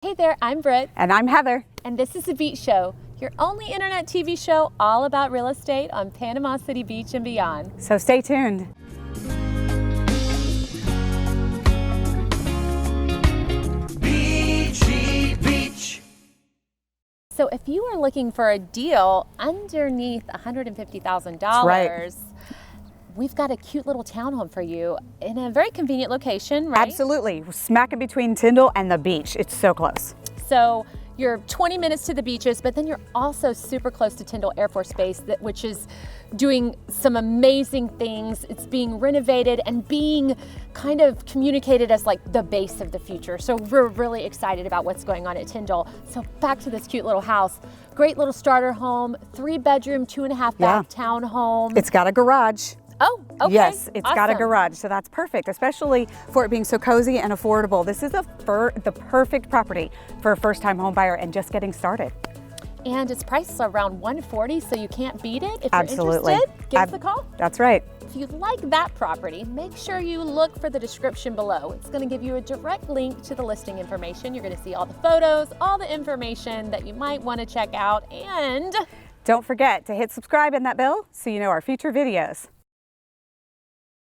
Hey there, I'm Britt. And I'm Heather. And this is The Beach Show, your only internet TV show all about real estate on Panama City Beach and beyond. So stay tuned. Beachy Beach. So if you are looking for a deal underneath $150,000, right. We've got a cute little townhome for you in a very convenient location, right? Absolutely. Smack in between Tyndall and the beach. It's so close. So you're 20 minutes to the beaches, but then you're also super close to Tyndall Air Force Base, which is doing some amazing things. It's being renovated and being kind of communicated as like the base of the future. So we're really excited about what's going on at Tyndall. So back to this cute little house. Great little starter home, 3-bedroom, 2.5 bath townhome. It's got a garage. Oh, okay. Yes, it's got a Awesome. garage, so that's perfect, especially for it being so cozy and affordable. This is the perfect property for a first-time home buyer and just getting started. And its price is around $140,000, so you can't beat it. If Absolutely. you're interested, give us a call. That's right. If you like that property, make sure you look for the description below. It's going to give you a direct link to the listing information. You're going to see all the photos, all the information that you might want to check out, and Don't forget to hit subscribe and that bell so you know our future videos.